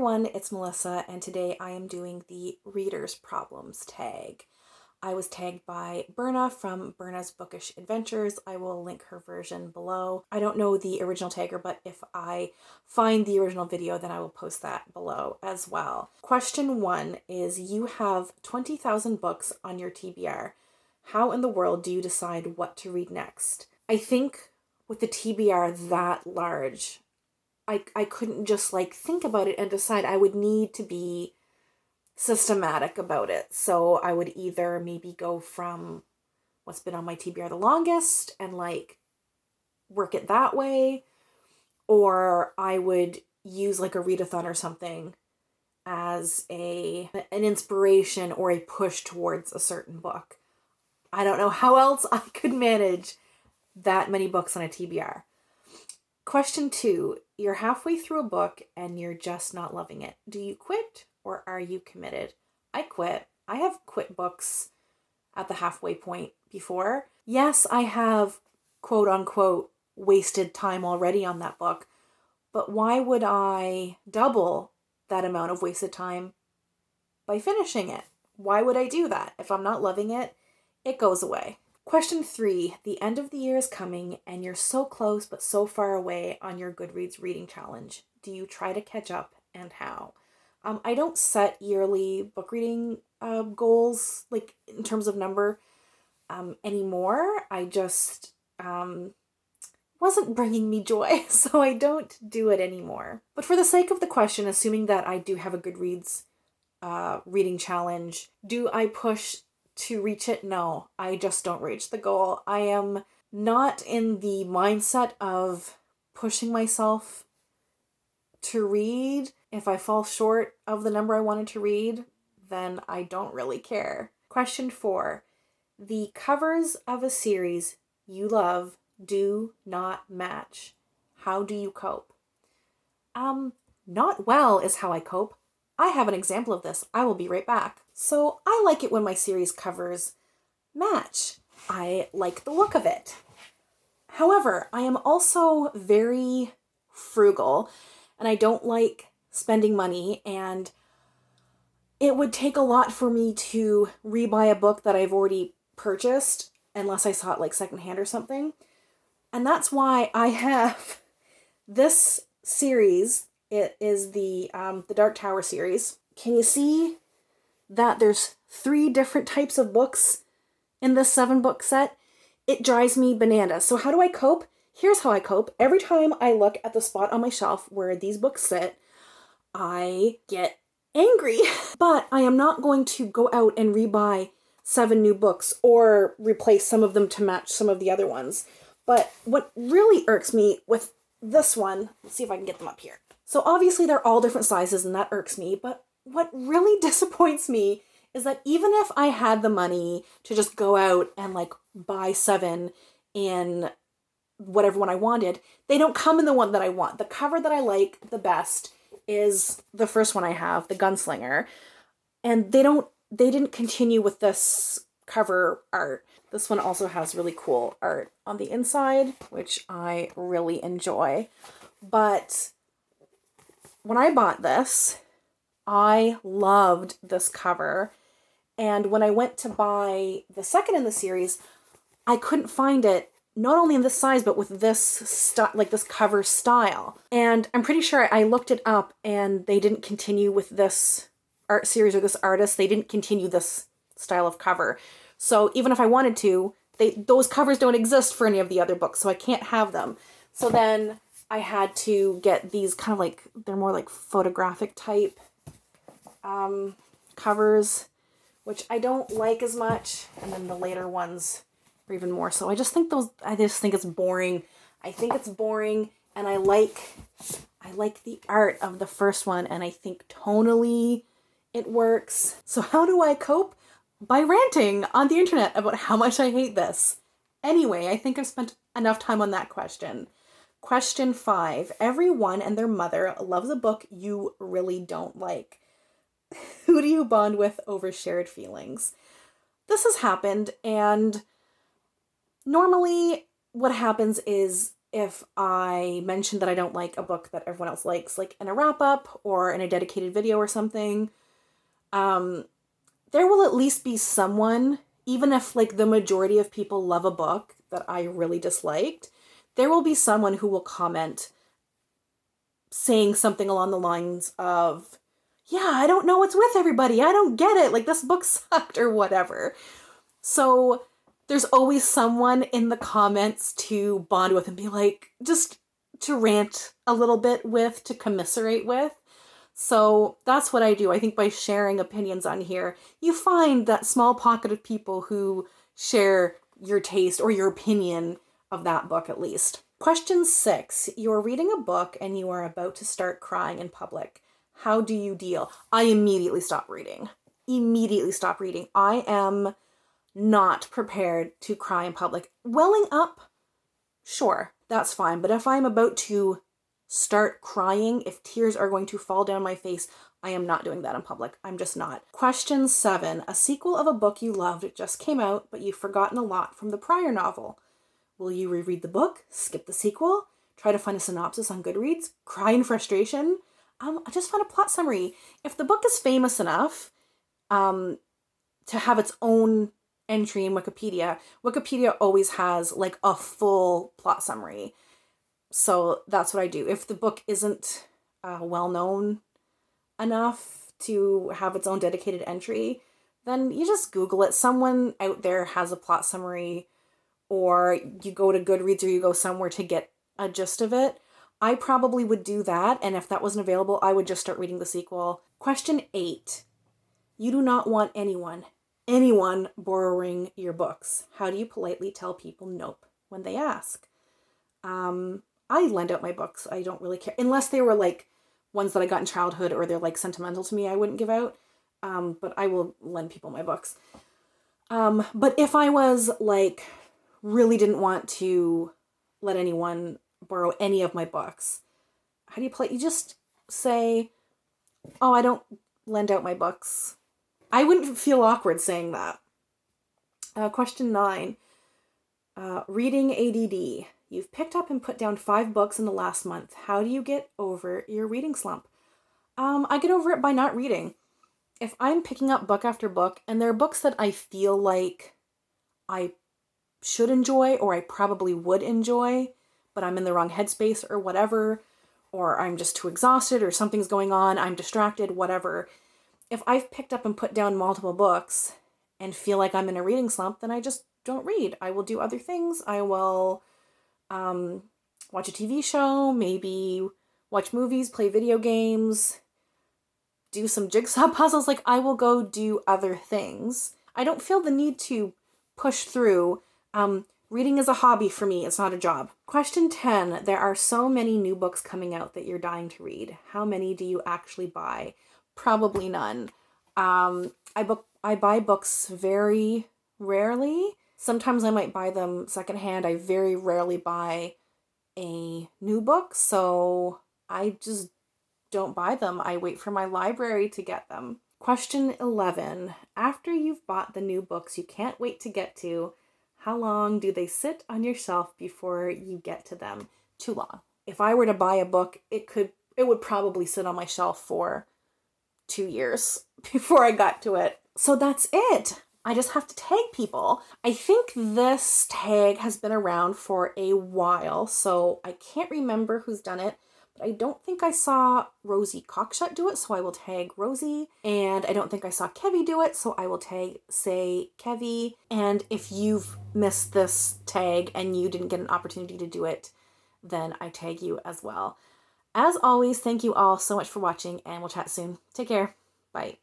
everyone, it's Melissa, and today I am doing the Reader's Problems tag. I was tagged by Berna from Berna's Bookish Adventures. I will link her version below. I don't know the original tagger, but if I find the original video, then I will post that below as well. Question 1 is, you have 20,000 books on your TBR. How in the world do you decide what to read next? I think with the TBR that large, I couldn't just think about it and decide. I would need to be systematic about it. So I would either maybe go from what's been on my TBR the longest and work it that way, or I would use a readathon or something as an inspiration or a push towards a certain book. I don't know how else I could manage that many books on a TBR. Question 2, you're halfway through a book and you're just not loving it. Do you quit or are you committed? I quit. I have quit books at the halfway point before. Yes, I have quote unquote wasted time already on that book, but why would I double that amount of wasted time by finishing it? Why would I do that? If I'm not loving it, it goes away. Question 3, the end of the year is coming and you're so close but so far away on your Goodreads reading challenge. Do you try to catch up and how? I don't set yearly book reading goals in terms of number anymore. I just wasn't bringing me joy, so I don't do it anymore. But for the sake of the question, assuming that I do have a Goodreads reading challenge, do I push to reach it? No, I just don't reach the goal. I am not in the mindset of pushing myself to read. If I fall short of the number I wanted to read, then I don't really care. Question 4, the covers of a series you love do not match. How do you cope? Not well is how I cope. I have an example of this. I will be right back. So I like it when my series covers match. I like the look of it. However, I am also very frugal and I don't like spending money, and it would take a lot for me to rebuy a book that I've already purchased unless I saw it secondhand or something. And that's why I have this series. It is the Dark Tower series. Can you see that there's 3 different types of books in this 7-book set? It drives me bananas. So how do I cope? Here's how I cope. Every time I look at the spot on my shelf where these books sit, I get angry. But I am not going to go out and rebuy 7 new books or replace some of them to match some of the other ones. But what really irks me with this one, let's see if I can get them up here. So obviously they're all different sizes and that irks me, but what really disappoints me is that even if I had the money to just go out and buy 7 in whatever one I wanted, they don't come in the one that I want. The cover that I like the best is the first one I have, the Gunslinger, and they didn't continue with this cover art. This one also has really cool art on the inside, which I really enjoy. But when I bought this, I loved this cover. And when I went to buy the second in the series, I couldn't find it, not only in this size, but with this this cover style. And I'm pretty sure I looked it up and they didn't continue with this art series or this artist. They didn't continue this style of cover. So even if I wanted to, those covers don't exist for any of the other books, so I can't have them. So then I had to get these kind of they're more photographic type covers, which I don't like as much. And then the later ones are even more so. I just think it's boring. I think it's boring, and I like the art of the first one, and I think tonally it works. So how do I cope? By ranting on the internet about how much I hate this. Anyway, I think I've spent enough time on that question. Question 5. Everyone and their mother loves a book you really don't like. Who do you bond with over shared feelings? This has happened, and normally what happens is if I mention that I don't like a book that everyone else likes, like in a wrap-up or in a dedicated video or something, there will at least be someone, even if like the majority of people love a book that I really disliked, there will be someone who will comment saying something along the lines of, yeah, I don't know what's with everybody. I don't get it. Like, this book sucked or whatever. So there's always someone in the comments to bond with and be like, just to rant a little bit with, to commiserate with. So that's what I do. I think by sharing opinions on here, you find that small pocket of people who share your taste or your opinion of that book at least. Question 6. You're reading a book and you are about to start crying in public. How do you deal? I immediately stop reading. Immediately stop reading. I am not prepared to cry in public. Welling up, sure, that's fine. But if I'm about to start crying, if tears are going to fall down my face, I am not doing that in public. I'm just not. Question 7. A sequel of a book you loved just came out, but you've forgotten a lot from the prior novel. Will you reread the book, skip the sequel, try to find a synopsis on Goodreads, cry in frustration? Just find a plot summary. If the book is famous enough to have its own entry in Wikipedia, Wikipedia always has like a full plot summary. So that's what I do. If the book isn't well known enough to have its own dedicated entry, then you just Google it. Someone out there has a plot summary, or you go to Goodreads or you go somewhere to get a gist of it. I probably would do that, and if that wasn't available, I would just start reading the sequel. Question 8. You do not want anyone borrowing your books. How do you politely tell people nope when they ask? I lend out my books. I don't really care. Unless they were like ones that I got in childhood or they're like sentimental to me, I wouldn't give out. But I will lend people my books. But if I was like really didn't want to let anyone borrow any of my books, how do you play? You just say, oh, I don't lend out my books. I wouldn't feel awkward saying that. Question 9. Reading ADD. You've picked up and put down 5 books in the last month. How do you get over your reading slump? I get over it by not reading. If I'm picking up book after book and there are books that I feel like I should enjoy or I probably would enjoy, but I'm in the wrong headspace or whatever, or I'm just too exhausted or something's going on, I'm distracted, whatever. If I've picked up and put down multiple books and feel like I'm in a reading slump, then I just don't read. I will do other things. I will watch a TV show, maybe watch movies, play video games, do some jigsaw puzzles. Like, I will go do other things. I don't feel the need to push through. Reading is a hobby for me. It's not a job. Question 10. There are so many new books coming out that you're dying to read. How many do you actually buy? Probably none. I buy books very rarely. Sometimes I might buy them secondhand. I very rarely buy a new book, so I just don't buy them. I wait for my library to get them. Question 11. After you've bought the new books you can't wait to get to, how long do they sit on your shelf before you get to them? Too long. If I were to buy a book, it would probably sit on my shelf for 2 years before I got to it. So that's it. I just have to tag people. I think this tag has been around for a while, so I can't remember who's done it, but I don't think I saw Rosie Cockshut do it, so I will tag Rosie. And I don't think I saw Kevy do it, so I will say Kevy. And if you've missed this tag and you didn't get an opportunity to do it, then I tag you as well. As always, thank you all so much for watching, and we'll chat soon. Take care. Bye.